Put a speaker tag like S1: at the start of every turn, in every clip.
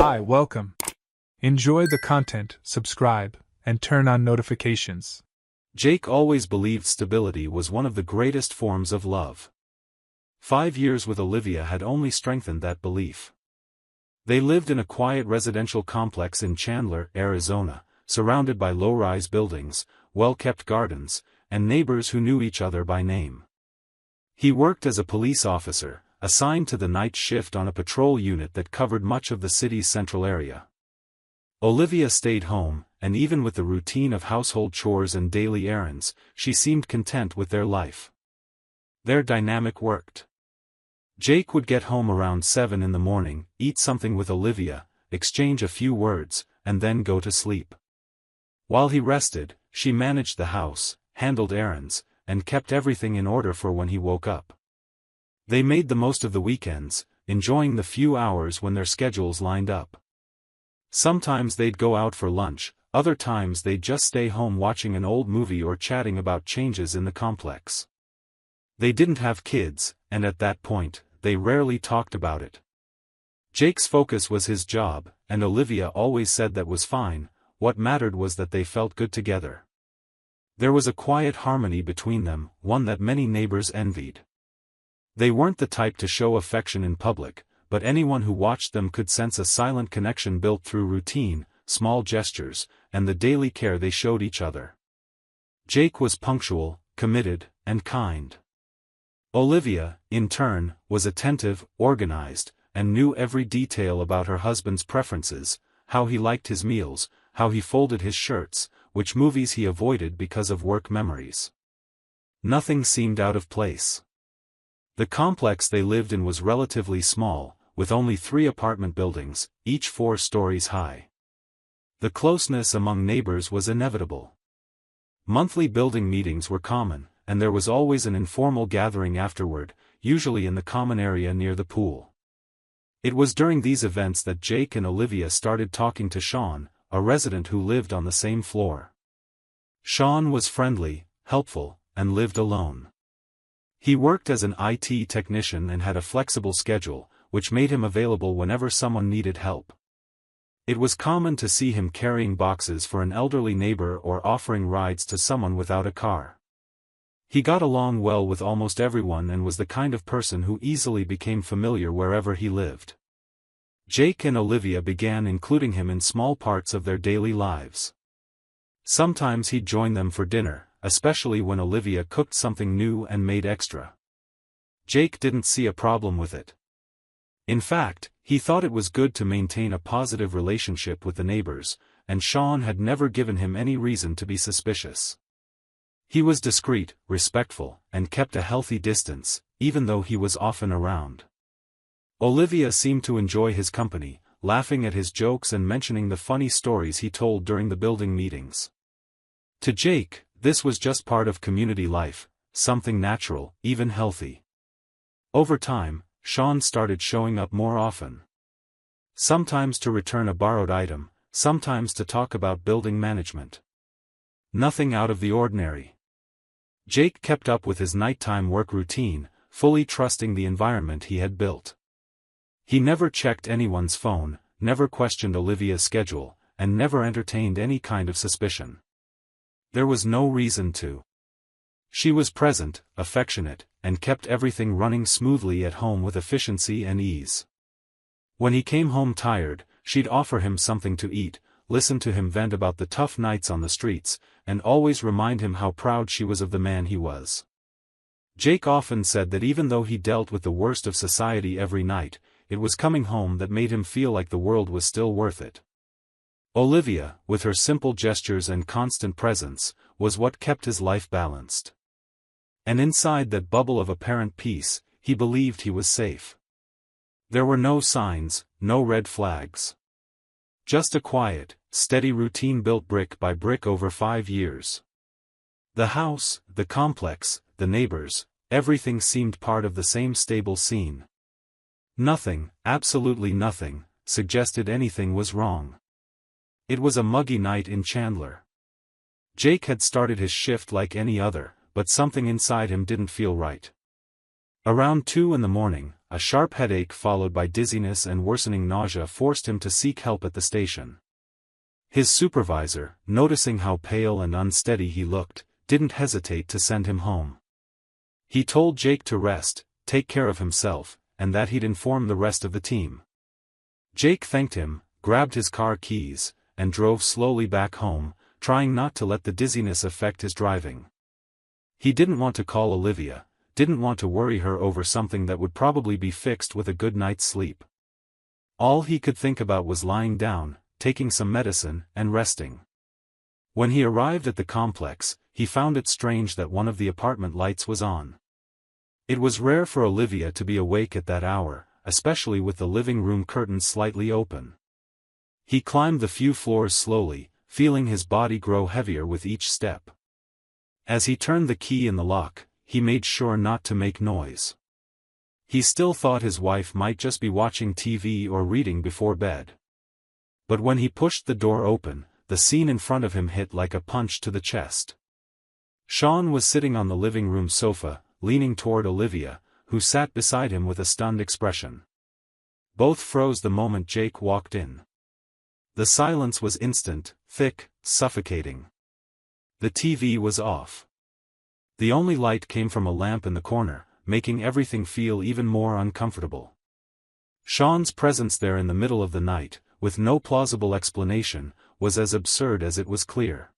S1: Hi, welcome. Enjoy the content, subscribe, and turn on notifications.
S2: Jake always believed stability was one of the greatest forms of love. 5 years with Olivia had only strengthened that belief. They lived in a quiet residential complex in Chandler, Arizona, surrounded by low-rise buildings, well-kept gardens, and neighbors who knew each other by name. He worked as a police officer, assigned to the night shift on a patrol unit that covered much of the city's central area. Olivia stayed home, and even with the routine of household chores and daily errands, she seemed content with their life. Their dynamic worked. Jake would get home around 7 in the morning, eat something with Olivia, exchange a few words, and then go to sleep. While he rested, she managed the house, handled errands, and kept everything in order for when he woke up. They made the most of the weekends, enjoying the few hours when their schedules lined up. Sometimes they'd go out for lunch, other times they'd just stay home watching an old movie or chatting about changes in the complex. They didn't have kids, and at that point, they rarely talked about it. Jake's focus was his job, and Olivia always said that was fine. What mattered was that they felt good together. There was a quiet harmony between them, one that many neighbors envied. They weren't the type to show affection in public, but anyone who watched them could sense a silent connection built through routine, small gestures, and the daily care they showed each other. Jake was punctual, committed, and kind. Olivia, in turn, was attentive, organized, and knew every detail about her husband's preferences, how he liked his meals, how he folded his shirts, which movies he avoided because of work memories. Nothing seemed out of place. The complex they lived in was relatively small, with only 3 apartment buildings, each 4 stories high. The closeness among neighbors was inevitable. Monthly building meetings were common, and there was always an informal gathering afterward, usually in the common area near the pool. It was during these events that Jake and Olivia started talking to Sean, a resident who lived on the same floor. Sean was friendly, helpful, and lived alone. He worked as an IT technician and had a flexible schedule, which made him available whenever someone needed help. It was common to see him carrying boxes for an elderly neighbor or offering rides to someone without a car. He got along well with almost everyone and was the kind of person who easily became familiar wherever he lived. Jake and Olivia began including him in small parts of their daily lives. Sometimes he'd join them for dinner, especially when Olivia cooked something new and made extra. Jake didn't see a problem with it. In fact, he thought it was good to maintain a positive relationship with the neighbors, and Sean had never given him any reason to be suspicious. He was discreet, respectful, and kept a healthy distance, even though he was often around. Olivia seemed to enjoy his company, laughing at his jokes and mentioning the funny stories he told during the building meetings. To Jake, this was just part of community life, something natural, even healthy. Over time, Sean started showing up more often. Sometimes to return a borrowed item, sometimes to talk about building management. Nothing out of the ordinary. Jake kept up with his nighttime work routine, fully trusting the environment he had built. He never checked anyone's phone, never questioned Olivia's schedule, and never entertained any kind of suspicion. There was no reason to. She was present, affectionate, and kept everything running smoothly at home with efficiency and ease. When he came home tired, she'd offer him something to eat, listen to him vent about the tough nights on the streets, and always remind him how proud she was of the man he was. Jake often said that even though he dealt with the worst of society every night, it was coming home that made him feel like the world was still worth it. Olivia, with her simple gestures and constant presence, was what kept his life balanced. And inside that bubble of apparent peace, he believed he was safe. There were no signs, no red flags. Just a quiet, steady routine built brick by brick over 5 years. The house, the complex, the neighbors, everything seemed part of the same stable scene. Nothing, absolutely nothing, suggested anything was wrong. It was a muggy night in Chandler. Jake had started his shift like any other, but something inside him didn't feel right. Around 2 in the morning, a sharp headache followed by dizziness and worsening nausea forced him to seek help at the station. His supervisor, noticing how pale and unsteady he looked, didn't hesitate to send him home. He told Jake to rest, take care of himself, and that he'd inform the rest of the team. Jake thanked him, grabbed his car keys, and drove slowly back home, trying not to let the dizziness affect his driving. He didn't want to call Olivia, didn't want to worry her over something that would probably be fixed with a good night's sleep. All he could think about was lying down, taking some medicine, and resting. When he arrived at the complex, he found it strange that one of the apartment lights was on. It was rare for Olivia to be awake at that hour, especially with the living room curtains slightly open. He climbed the few floors slowly, feeling his body grow heavier with each step. As he turned the key in the lock, he made sure not to make noise. He still thought his wife might just be watching TV or reading before bed. But when he pushed the door open, the scene in front of him hit like a punch to the chest. Sean was sitting on the living room sofa, leaning toward Olivia, who sat beside him with a stunned expression. Both froze the moment Jake walked in. The silence was instant, thick, suffocating. The TV was off. The only light came from a lamp in the corner, making everything feel even more uncomfortable. Sean's presence there in the middle of the night, with no plausible explanation, was as absurd as it was clear.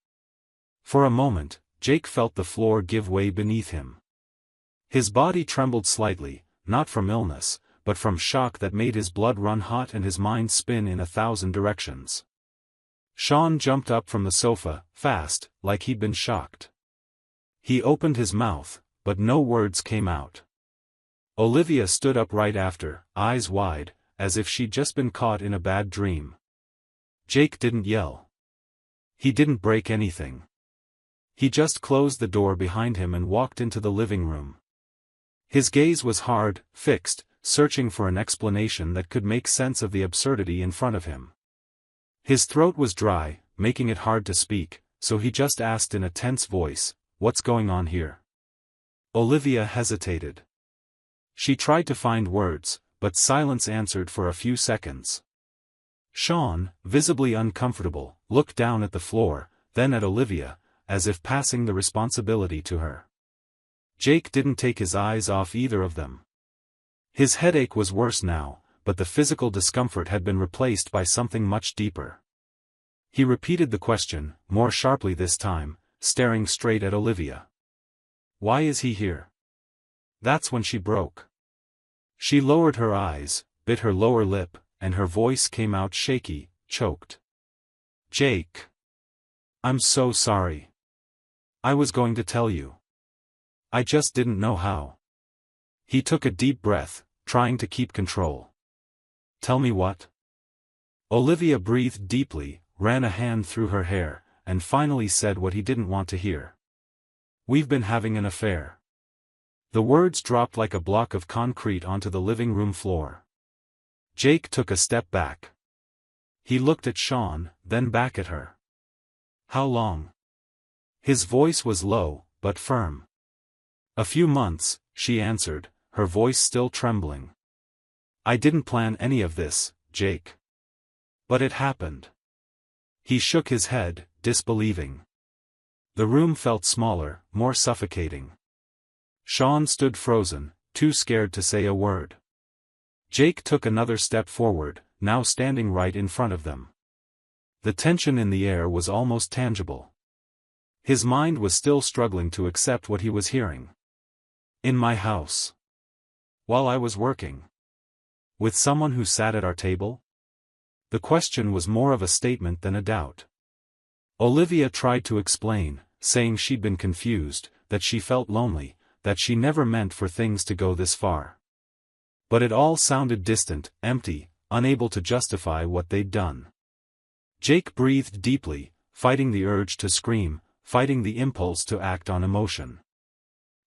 S2: For a moment, Jake felt the floor give way beneath him. His body trembled slightly, not from illness, but from shock that made his blood run hot and his mind spin in 1,000 directions. Sean jumped up from the sofa, fast, like he'd been shocked. He opened his mouth, but no words came out. Olivia stood up right after, eyes wide, as if she'd just been caught in a bad dream. Jake didn't yell. He didn't break anything. He just closed the door behind him and walked into the living room. His gaze was hard, fixed, searching for an explanation that could make sense of the absurdity in front of him. His throat was dry, making it hard to speak, so he just asked in a tense voice, "What's going on here?" Olivia hesitated. She tried to find words, but silence answered for a few seconds. Sean, visibly uncomfortable, looked down at the floor, then at Olivia, as if passing the responsibility to her. Jake didn't take his eyes off either of them. His headache was worse now, but the physical discomfort had been replaced by something much deeper. He repeated the question, more sharply this time, staring straight at Olivia. "Why is he here?" That's when she broke. She lowered her eyes, bit her lower lip, and her voice came out shaky, choked. "Jake. I'm so sorry. I was going to tell you. I just didn't know how." He took a deep breath, trying to keep control. "Tell me what?" Olivia breathed deeply, ran a hand through her hair, and finally said what he didn't want to hear. "We've been having an affair." The words dropped like a block of concrete onto the living room floor. Jake took a step back. He looked at Sean, then back at her. "How long?" His voice was low, but firm. "A few months," she answered, her voice still trembling. "I didn't plan any of this, Jake. But it happened." He shook his head, disbelieving. The room felt smaller, more suffocating. Sean stood frozen, too scared to say a word. Jake took another step forward, now standing right in front of them. The tension in the air was almost tangible. His mind was still struggling to accept what he was hearing. "In my house. While I was working. With someone who sat at our table?" The question was more of a statement than a doubt. Olivia tried to explain, saying she'd been confused, that she felt lonely, that she never meant for things to go this far. But it all sounded distant, empty, unable to justify what they'd done. Jake breathed deeply, fighting the urge to scream, fighting the impulse to act on emotion.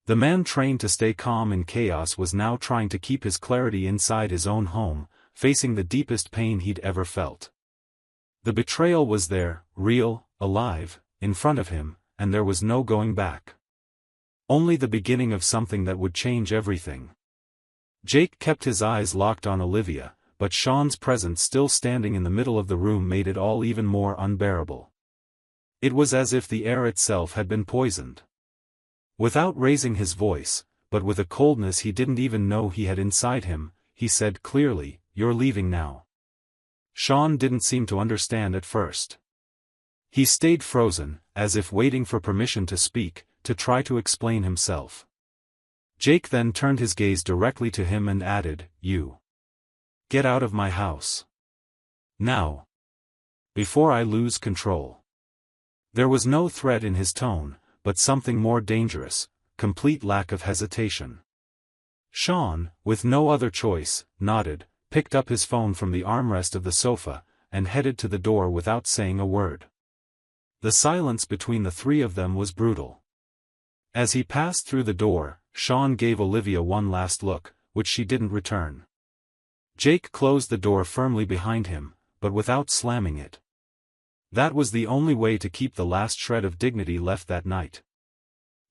S2: The man trained to stay calm in chaos was now trying to keep his clarity inside his own home, facing the deepest pain he'd ever felt. The betrayal was there, real, alive, in front of him, and there was no going back. Only the beginning of something that would change everything. Jake kept his eyes locked on Olivia, but Sean's presence still standing in the middle of the room made it all even more unbearable. It was as if the air itself had been poisoned. Without raising his voice, but with a coldness he didn't even know he had inside him, he said clearly, "You're leaving now." Sean didn't seem to understand at first. He stayed frozen, as if waiting for permission to speak, to try to explain himself. Jake then turned his gaze directly to him and added, "You. Get out of my house. Now. Before I lose control." There was no threat in his tone, but something more dangerous, complete lack of hesitation. Sean, with no other choice, nodded, picked up his phone from the armrest of the sofa, and headed to the door without saying a word. The silence between the three of them was brutal. As he passed through the door, Sean gave Olivia one last look, which she didn't return. Jake closed the door firmly behind him, but without slamming it. That was the only way to keep the last shred of dignity left that night.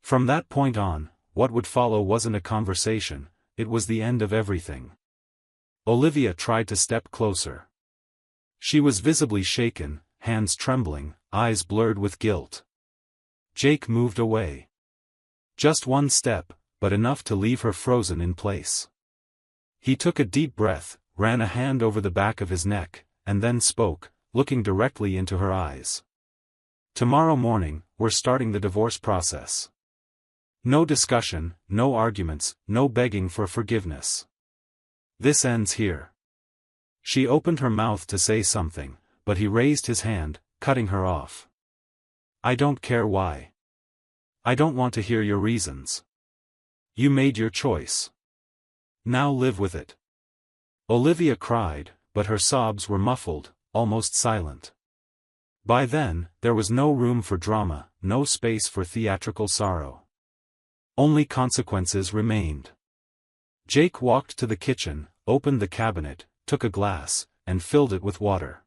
S2: From that point on, what would follow wasn't a conversation, it was the end of everything. Olivia tried to step closer. She was visibly shaken, hands trembling, eyes blurred with guilt. Jake moved away. Just one step, but enough to leave her frozen in place. He took a deep breath, ran a hand over the back of his neck, and then spoke, looking directly into her eyes. "Tomorrow morning, we're starting the divorce process. No discussion, no arguments, no begging for forgiveness. This ends here." She opened her mouth to say something, but he raised his hand, cutting her off. "I don't care why. I don't want to hear your reasons. You made your choice. Now live with it." Olivia cried, but her sobs were muffled, almost silent. By then, there was no room for drama, no space for theatrical sorrow. Only consequences remained. Jake walked to the kitchen, opened the cabinet, took a glass, and filled it with water.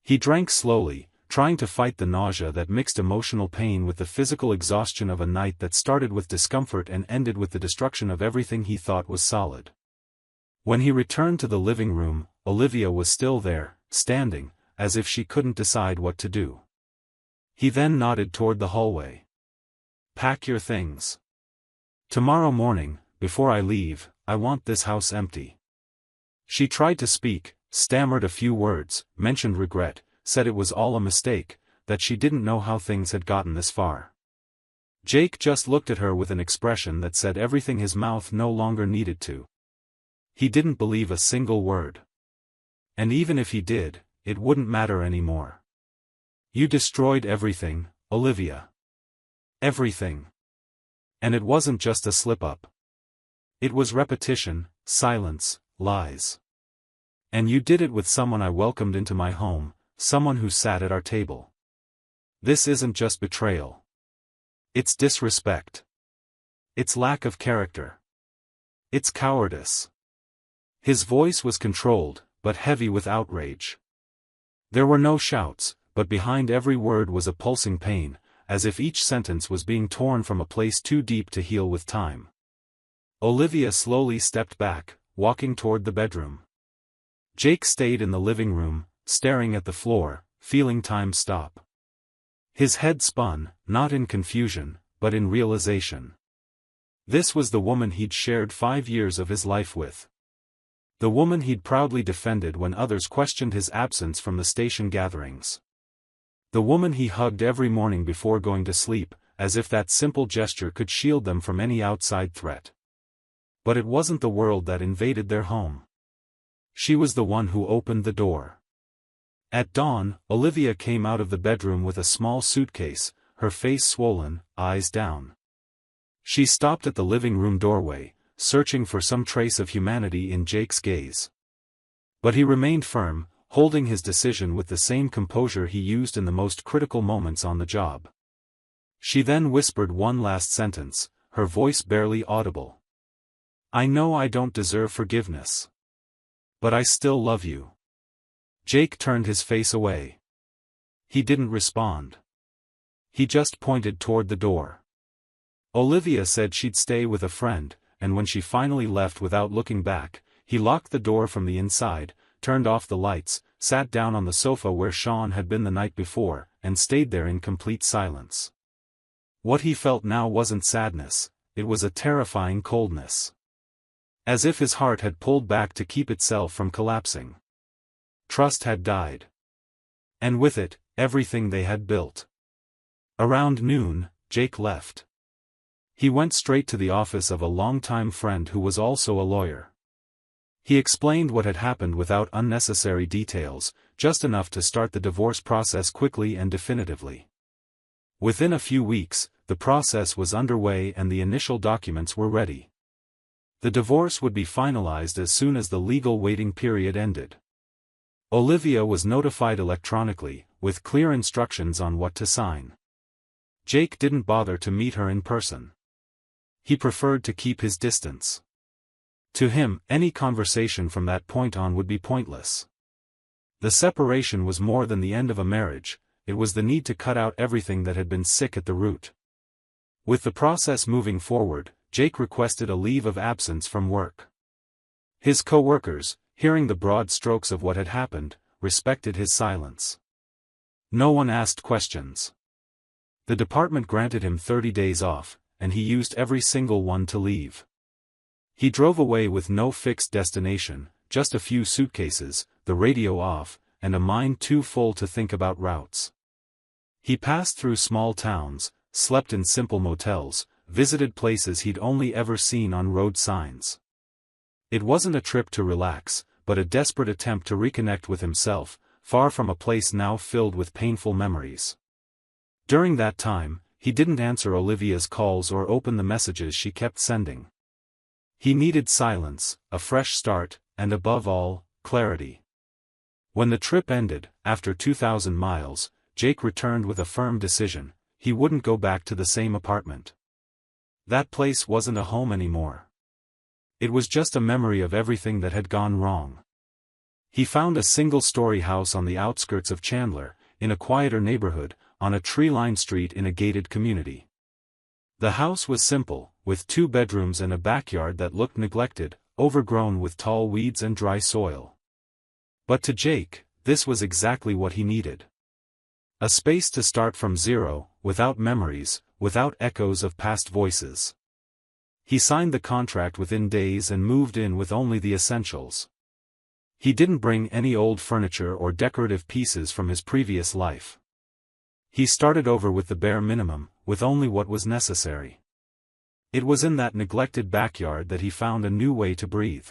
S2: He drank slowly, trying to fight the nausea that mixed emotional pain with the physical exhaustion of a night that started with discomfort and ended with the destruction of everything he thought was solid. When he returned to the living room, Olivia was still there, standing, as if she couldn't decide what to do. He then nodded toward the hallway. "Pack your things. Tomorrow morning, before I leave, I want this house empty." She tried to speak, stammered a few words, mentioned regret, said it was all a mistake, that she didn't know how things had gotten this far. Jake just looked at her with an expression that said everything his mouth no longer needed to. He didn't believe a single word. And even if he did, it wouldn't matter anymore. "You destroyed everything, Olivia. Everything. And it wasn't just a slip-up. It was repetition, silence, lies. And you did it with someone I welcomed into my home, someone who sat at our table. This isn't just betrayal. It's disrespect. It's lack of character. It's cowardice." His voice was controlled, but heavy with outrage. There were no shouts, but behind every word was a pulsing pain, as if each sentence was being torn from a place too deep to heal with time. Olivia slowly stepped back, walking toward the bedroom. Jake stayed in the living room, staring at the floor, feeling time stop. His head spun, not in confusion, but in realization. This was the woman he'd shared 5 years of his life with. The woman he'd proudly defended when others questioned his absence from the station gatherings. The woman he hugged every morning before going to sleep, as if that simple gesture could shield them from any outside threat. But it wasn't the world that invaded their home. She was the one who opened the door. At dawn, Olivia came out of the bedroom with a small suitcase, her face swollen, eyes down. She stopped at the living room doorway, searching for some trace of humanity in Jake's gaze. But he remained firm, holding his decision with the same composure he used in the most critical moments on the job. She then whispered one last sentence, her voice barely audible. "I know I don't deserve forgiveness. But I still love you." Jake turned his face away. He didn't respond. He just pointed toward the door. Olivia said she'd stay with a friend, and when she finally left without looking back, he locked the door from the inside, turned off the lights, sat down on the sofa where Sean had been the night before, and stayed there in complete silence. What he felt now wasn't sadness, it was a terrifying coldness. As if his heart had pulled back to keep itself from collapsing. Trust had died. And with it, everything they had built. Around noon, Jake left. He went straight to the office of a longtime friend who was also a lawyer. He explained what had happened without unnecessary details, just enough to start the divorce process quickly and definitively. Within a few weeks, the process was underway and the initial documents were ready. The divorce would be finalized as soon as the legal waiting period ended. Olivia was notified electronically, with clear instructions on what to sign. Jake didn't bother to meet her in person. He preferred to keep his distance. To him, any conversation from that point on would be pointless. The separation was more than the end of a marriage, it was the need to cut out everything that had been sick at the root. With the process moving forward, Jake requested a leave of absence from work. His co-workers, hearing the broad strokes of what had happened, respected his silence. No one asked questions. The department granted him 30 days off, and he used every single one to leave. He drove away with no fixed destination, just a few suitcases, the radio off, and a mind too full to think about routes. He passed through small towns, slept in simple motels, visited places he'd only ever seen on road signs. It wasn't a trip to relax, but a desperate attempt to reconnect with himself, far from a place now filled with painful memories. During that time, he didn't answer Olivia's calls or open the messages she kept sending. He needed silence, a fresh start, and above all, clarity. When the trip ended, after 2,000 miles, Jake returned with a firm decision: he wouldn't go back to the same apartment. That place wasn't a home anymore. It was just a memory of everything that had gone wrong. He found a single-story house on the outskirts of Chandler, in a quieter neighborhood, on a tree-lined street in a gated community. The house was simple, with 2 bedrooms and a backyard that looked neglected, overgrown with tall weeds and dry soil. But to Jake, this was exactly what he needed. A space to start from zero, without memories, without echoes of past voices. He signed the contract within days and moved in with only the essentials. He didn't bring any old furniture or decorative pieces from his previous life. He started over with the bare minimum, with only what was necessary. It was in that neglected backyard that he found a new way to breathe.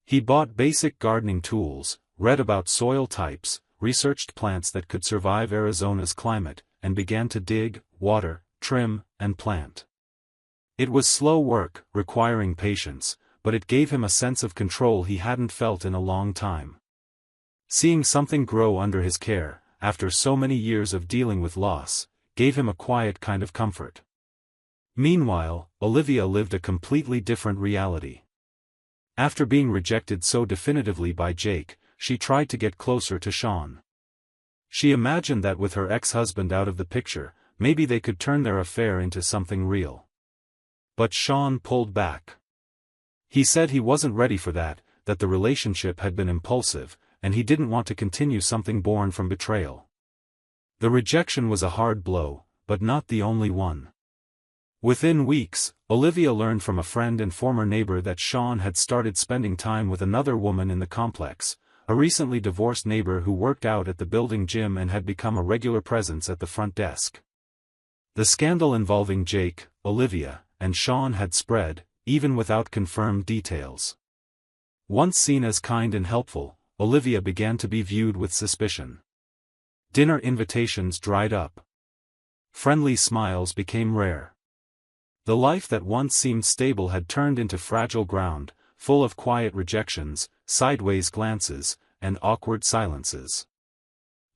S2: He bought basic gardening tools, read about soil types, researched plants that could survive Arizona's climate, and began to dig, water, trim, and plant. It was slow work, requiring patience, but it gave him a sense of control he hadn't felt in a long time. Seeing something grow under his care, after so many years of dealing with loss, gave him a quiet kind of comfort. Meanwhile, Olivia lived a completely different reality. After being rejected so definitively by Jake, she tried to get closer to Sean. She imagined that with her ex-husband out of the picture, maybe they could turn their affair into something real. But Sean pulled back. He said he wasn't ready for that, that the relationship had been impulsive, and he didn't want to continue something born from betrayal. The rejection was a hard blow, but not the only one. Within weeks, Olivia learned from a friend and former neighbor that Sean had started spending time with another woman in the complex, a recently divorced neighbor who worked out at the building gym and had become a regular presence at the front desk. The scandal involving Jake, Olivia, and Sean had spread, even without confirmed details. Once seen as kind and helpful, Olivia began to be viewed with suspicion. Dinner invitations dried up. Friendly smiles became rare. The life that once seemed stable had turned into fragile ground, full of quiet rejections, sideways glances, and awkward silences.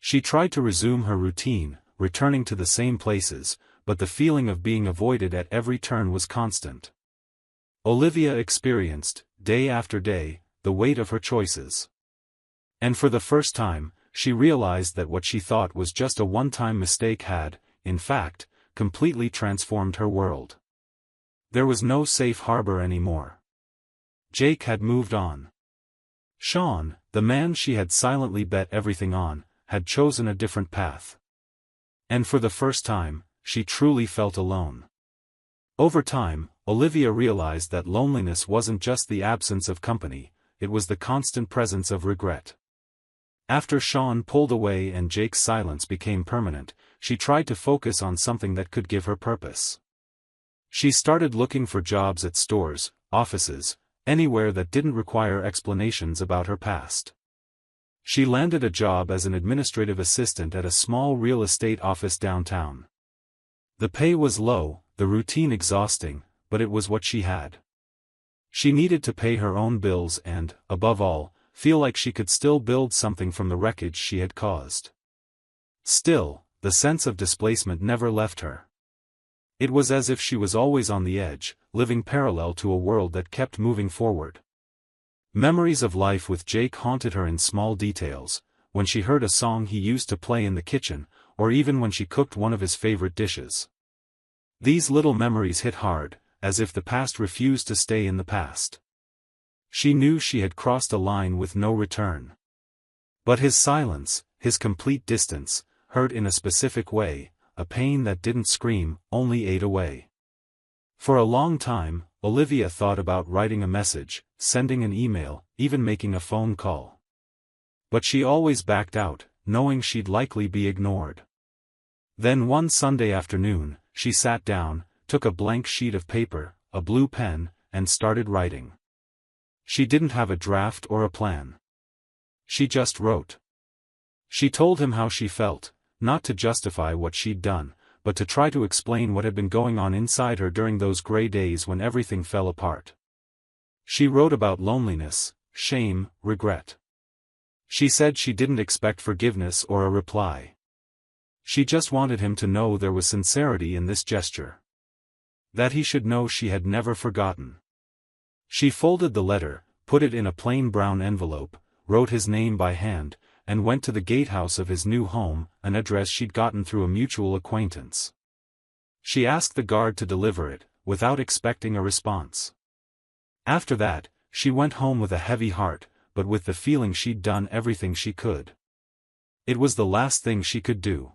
S2: She tried to resume her routine, returning to the same places, but the feeling of being avoided at every turn was constant. Olivia experienced, day after day, the weight of her choices. And for the first time, she realized that what she thought was just a one-time mistake had, in fact, completely transformed her world. There was no safe harbor anymore. Jake had moved on. Sean, the man she had silently bet everything on, had chosen a different path. And for the first time, she truly felt alone. Over time, Olivia realized that loneliness wasn't just the absence of company, it was the constant presence of regret. After Sean pulled away and Jake's silence became permanent, she tried to focus on something that could give her purpose. She started looking for jobs at stores, offices, anywhere that didn't require explanations about her past. She landed a job as an administrative assistant at a small real estate office downtown. The pay was low, the routine exhausting, but it was what she had. She needed to pay her own bills and, above all, feel like she could still build something from the wreckage she had caused. Still, the sense of displacement never left her. It was as if she was always on the edge, living parallel to a world that kept moving forward. Memories of life with Jake haunted her in small details, when she heard a song he used to play in the kitchen, or even when she cooked one of his favorite dishes. These little memories hit hard, as if the past refused to stay in the past. She knew she had crossed a line with no return. But his silence, his complete distance, hurt in a specific way, a pain that didn't scream, only ate away. For a long time, Olivia thought about writing a message, sending an email, even making a phone call. But she always backed out, knowing she'd likely be ignored. Then one Sunday afternoon, she sat down, took a blank sheet of paper, a blue pen, and started writing. She didn't have a draft or a plan. She just wrote. She told him how she felt, not to justify what she'd done, but to try to explain what had been going on inside her during those gray days when everything fell apart. She wrote about loneliness, shame, regret. She said she didn't expect forgiveness or a reply. She just wanted him to know there was sincerity in this gesture. That he should know she had never forgotten. She folded the letter, put it in a plain brown envelope, wrote his name by hand, and went to the gatehouse of his new home, an address she'd gotten through a mutual acquaintance. She asked the guard to deliver it, without expecting a response. After that, she went home with a heavy heart, but with the feeling she'd done everything she could. It was the last thing she could do.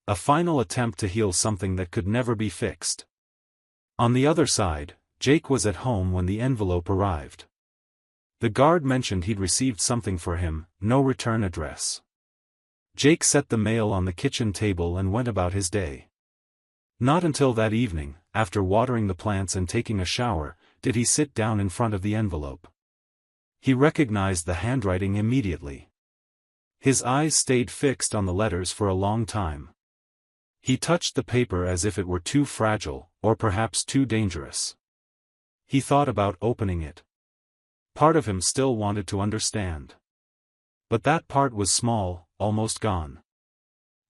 S2: A final attempt to heal something that could never be fixed. On the other side, Jake was at home when the envelope arrived. The guard mentioned he'd received something for him, no return address. Jake set the mail on the kitchen table and went about his day. Not until that evening, after watering the plants and taking a shower, did he sit down in front of the envelope. He recognized the handwriting immediately. His eyes stayed fixed on the letters for a long time. He touched the paper as if it were too fragile, or perhaps too dangerous. He thought about opening it. Part of him still wanted to understand. But that part was small, almost gone.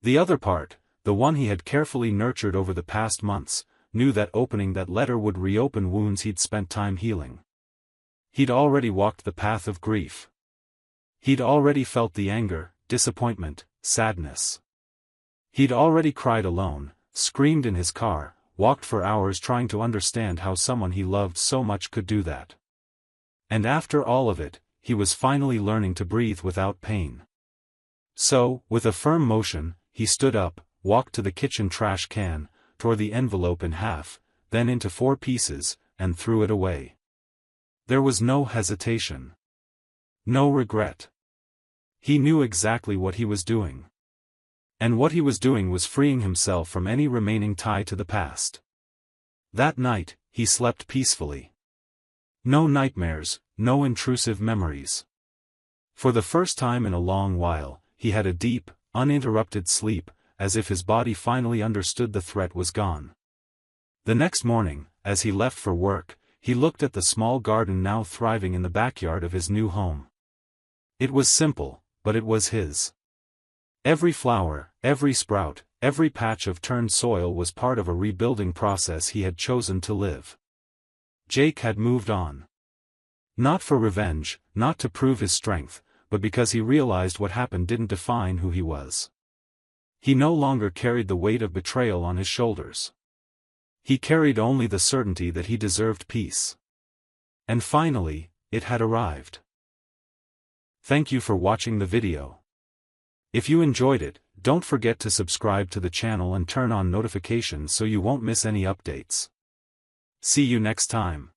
S2: The other part, the one he had carefully nurtured over the past months, knew that opening that letter would reopen wounds he'd spent time healing. He'd already walked the path of grief. He'd already felt the anger, disappointment, sadness. He'd already cried alone, screamed in his car, walked for hours trying to understand how someone he loved so much could do that. And after all of it, he was finally learning to breathe without pain. So, with a firm motion, he stood up, walked to the kitchen trash can, tore the envelope in half, then into 4 pieces, and threw it away. There was no hesitation. No regret. He knew exactly what he was doing. And what he was doing was freeing himself from any remaining tie to the past. That night, he slept peacefully. No nightmares, no intrusive memories. For the first time in a long while, he had a deep, uninterrupted sleep, as if his body finally understood the threat was gone. The next morning, as he left for work, he looked at the small garden now thriving in the backyard of his new home. It was simple, but it was his. Every flower, every sprout, every patch of turned soil was part of a rebuilding process he had chosen to live. Jake had moved on. Not for revenge, not to prove his strength, but because he realized what happened didn't define who he was. He no longer carried the weight of betrayal on his shoulders. He carried only the certainty that he deserved peace. And finally, it had arrived. Thank you for watching the video. If you enjoyed it, don't forget to subscribe to the channel and turn on notifications so you won't miss any updates. See you next time.